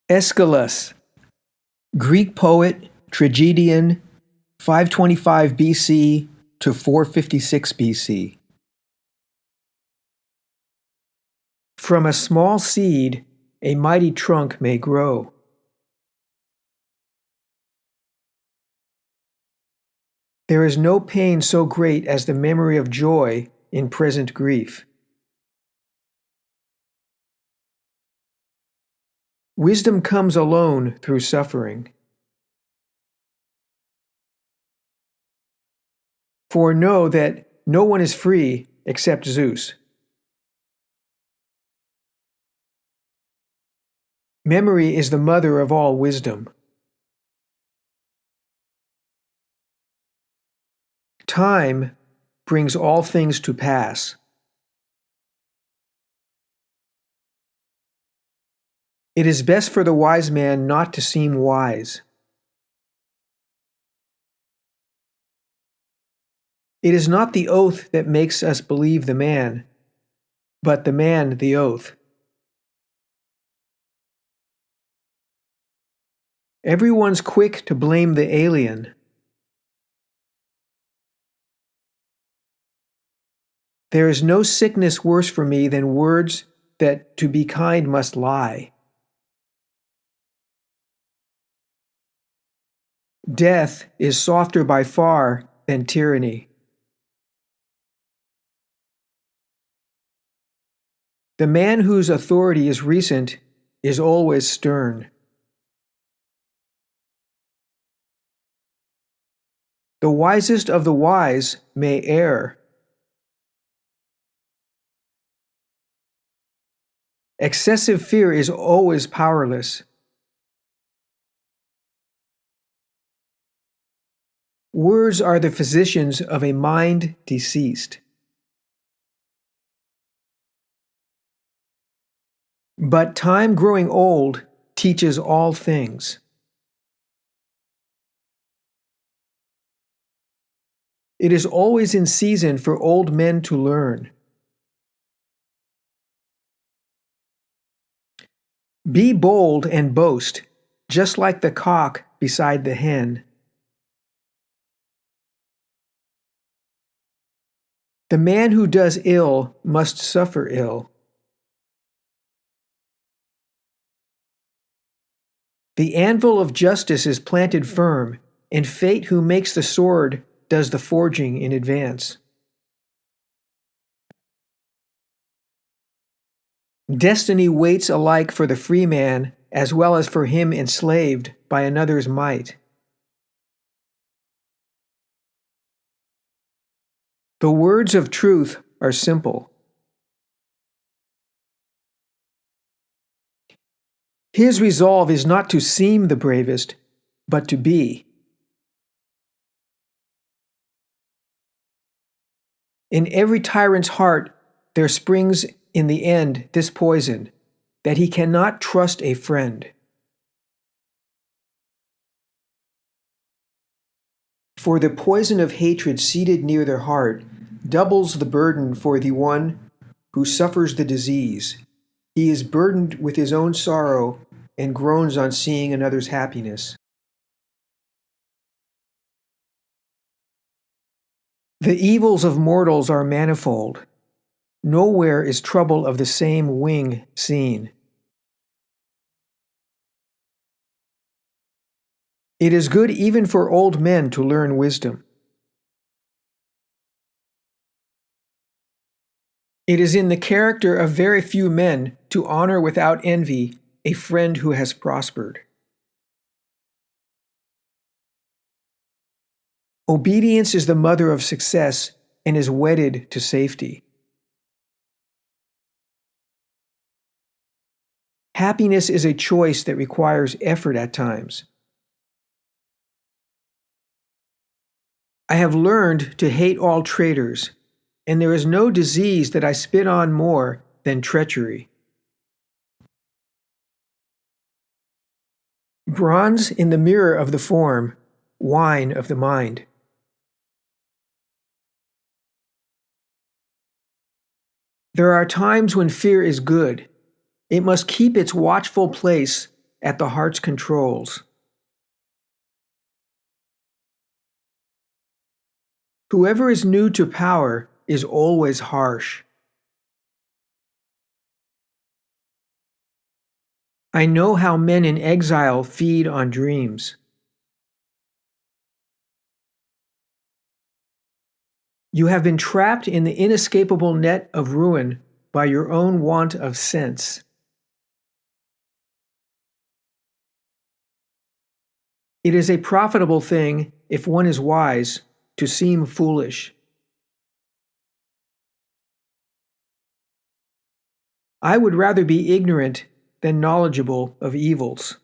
Aeschylus, Greek poet, tragedian, 525 BC to 456 BC. From a small seed, a mighty trunk may grow. There is no pain so great as the memory of joy in present grief. Wisdom comes alone through suffering. For know that no one is free except Zeus. Memory is the mother of all wisdom. Time brings all things to pass. It is best for the wise man not to seem wise. It is not the oath that makes us believe the man, but the man the oath. Everyone's quick to blame the alien. There is no sickness worse for me than words that to be kind must lie. Death is softer by far than tyranny. The man whose authority is recent is always stern. The wisest of the wise may err. Excessive fear is always powerless. Words are the physicians of a mind deceased. But time growing old teaches all things. It is always in season for old men to learn. Be bold and boast, just like the cock beside the hen. The man who does ill must suffer ill. The anvil of justice is planted firm, and fate who makes the sword does the forging in advance. Destiny waits alike for the free man as well as for him enslaved by another's might. The words of truth are simple. His resolve is not to seem the bravest, but to be. In every tyrant's heart there springs in the end this poison, that he cannot trust a friend. For the poison of hatred seated near their heart doubles the burden for the one who suffers the disease. He is burdened with his own sorrow and groans on seeing another's happiness. The evils of mortals are manifold. Nowhere is trouble of the same wing seen. It is good even for old men to learn wisdom. It is in the character of very few men to honor without envy a friend who has prospered. Obedience is the mother of success and is wedded to safety. Happiness is a choice that requires effort at times. I have learned to hate all traitors, and there is no disease that I spit on more than treachery. Bronze in the mirror of the form, wine of the mind. There are times when fear is good. It must keep its watchful place at the heart's controls. Whoever is new to power is always harsh. I know how men in exile feed on dreams. You have been trapped in the inescapable net of ruin by your own want of sense. It is a profitable thing, if one is wise, to seem foolish. I would rather be ignorant than knowledgeable of evils.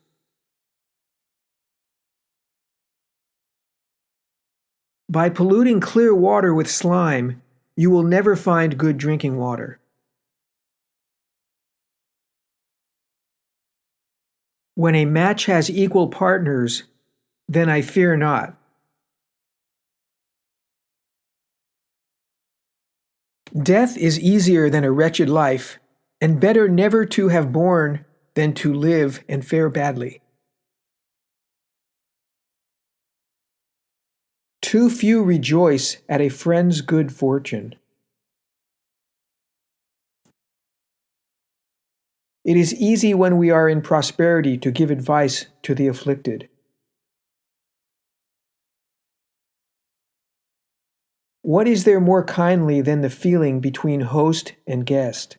By polluting clear water with slime, you will never find good drinking water. When a match has equal partners, then I fear not. Death is easier than a wretched life, and better never to have borne than to live and fare badly. Too few rejoice at a friend's good fortune. It is easy when we are in prosperity to give advice to the afflicted. What is there more kindly than the feeling between host and guest?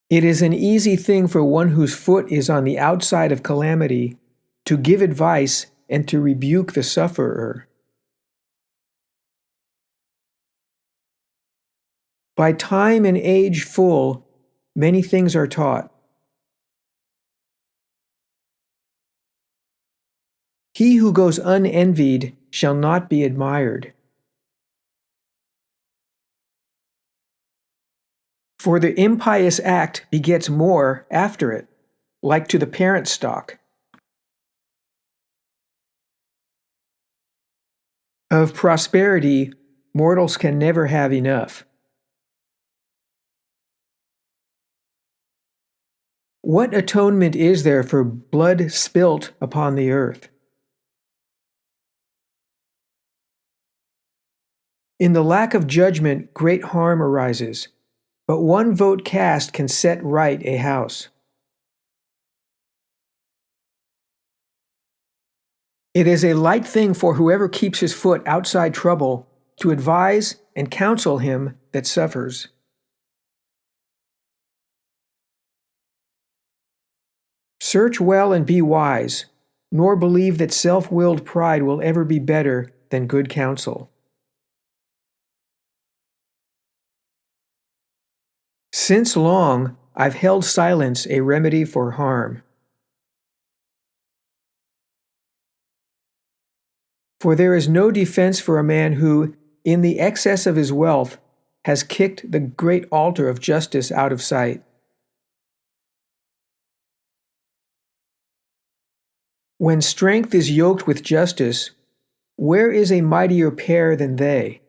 It is an easy thing for one whose foot is on the outside of calamity to give advice and to rebuke the sufferer. By time and age full, many things are taught. He who goes unenvied shall not be admired. For the impious act begets more after it, like to the parent stock. Of prosperity, mortals can never have enough. What atonement is there for blood spilt upon the earth? In the lack of judgment, great harm arises, but one vote cast can set right a house. It is a light thing for whoever keeps his foot outside trouble to advise and counsel him that suffers. Search well and be wise, nor believe that self-willed pride will ever be better than good counsel. Since long, I've held silence a remedy for harm. For there is no defense for a man who, in the excess of his wealth, has kicked the great altar of justice out of sight. When strength is yoked with justice, where is a mightier pair than they?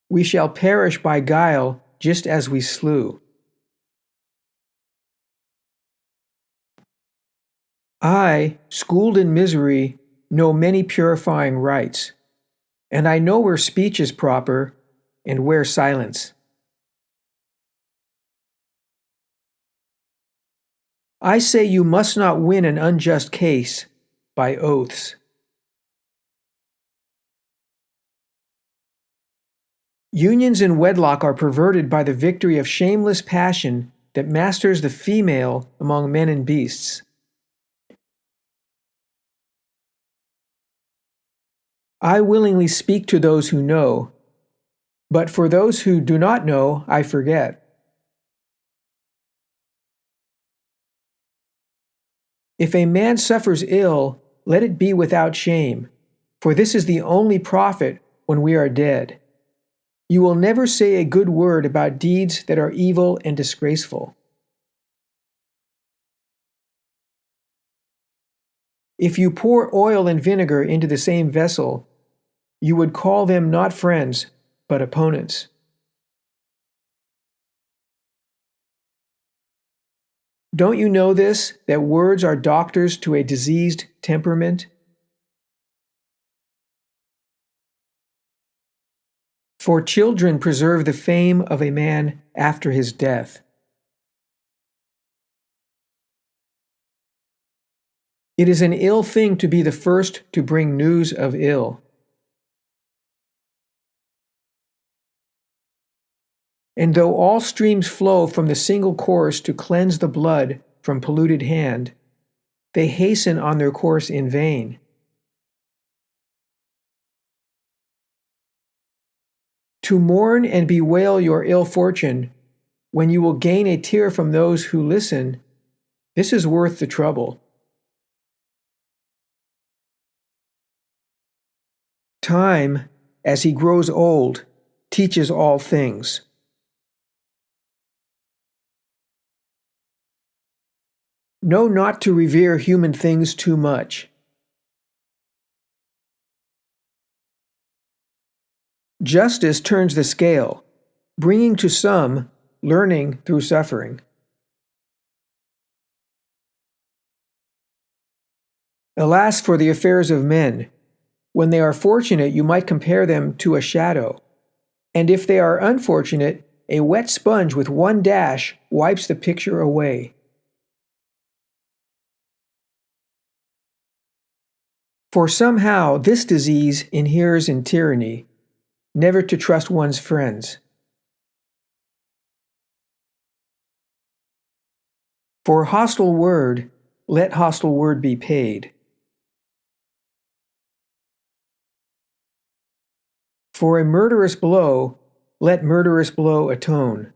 We shall perish by guile just as we slew. I, schooled in misery, know many purifying rites, and I know where speech is proper and where silence. I say you must not win an unjust case by oaths. Unions in wedlock are perverted by the victory of shameless passion that masters the female among men and beasts. I willingly speak to those who know, but for those who do not know, I forget. If a man suffers ill, let it be without shame, for this is the only profit when we are dead. You will never say a good word about deeds that are evil and disgraceful. If you pour oil and vinegar into the same vessel, you would call them not friends, but opponents. Don't you know this, that words are doctors to a diseased temperament? For children preserve the fame of a man after his death. It is an ill thing to be the first to bring news of ill. And though all streams flow from the single course to cleanse the blood from polluted hand, they hasten on their course in vain. To mourn and bewail your ill fortune, when you will gain a tear from those who listen, this is worth the trouble. Time, as he grows old, teaches all things. Know not to revere human things too much. Justice turns the scale, bringing to some learning through suffering. Alas for the affairs of men! When they are fortunate, you might compare them to a shadow, and if they are unfortunate, a wet sponge with one dash wipes the picture away. For somehow this disease inheres in tyranny, never to trust one's friends. For hostile word, let hostile word be paid. For a murderous blow, let murderous blow atone.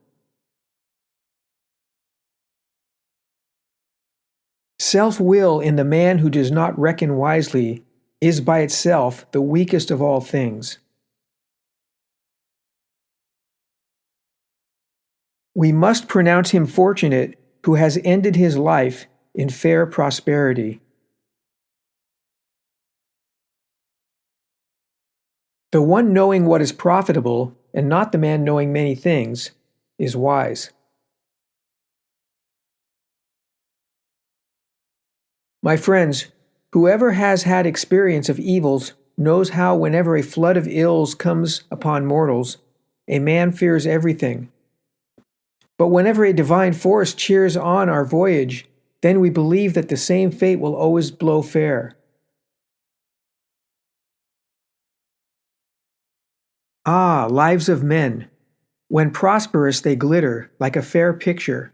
Self-will in the man who does not reckon wisely is by itself the weakest of all things. We must pronounce him fortunate who has ended his life in fair prosperity. The one knowing what is profitable, and not the man knowing many things, is wise. My friends, whoever has had experience of evils knows how whenever a flood of ills comes upon mortals, a man fears everything. But whenever a divine force cheers on our voyage, then we believe that the same fate will always blow fair. Ah, lives of men! When prosperous they glitter like a fair picture.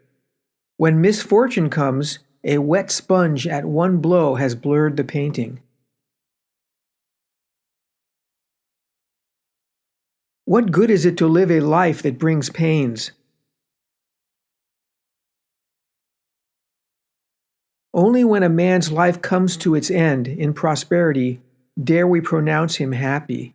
When misfortune comes, a wet sponge at one blow has blurred the painting. What good is it to live a life that brings pains? Only when a man's life comes to its end in prosperity dare we pronounce him happy.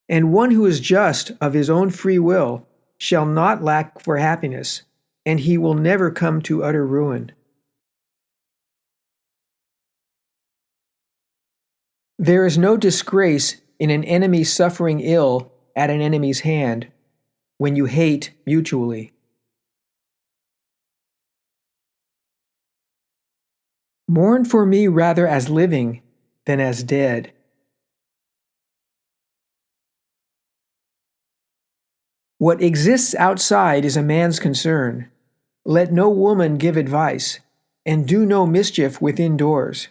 And one who is just of his own free will shall not lack for happiness, and he will never come to utter ruin. There is no disgrace in an enemy suffering ill at an enemy's hand when you hate mutually. Mourn for me rather as living than as dead. What exists outside is a man's concern. Let no woman give advice, and do no mischief within doors.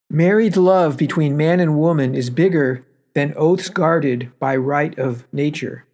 Married love between man and woman is bigger than oaths guarded by right of nature.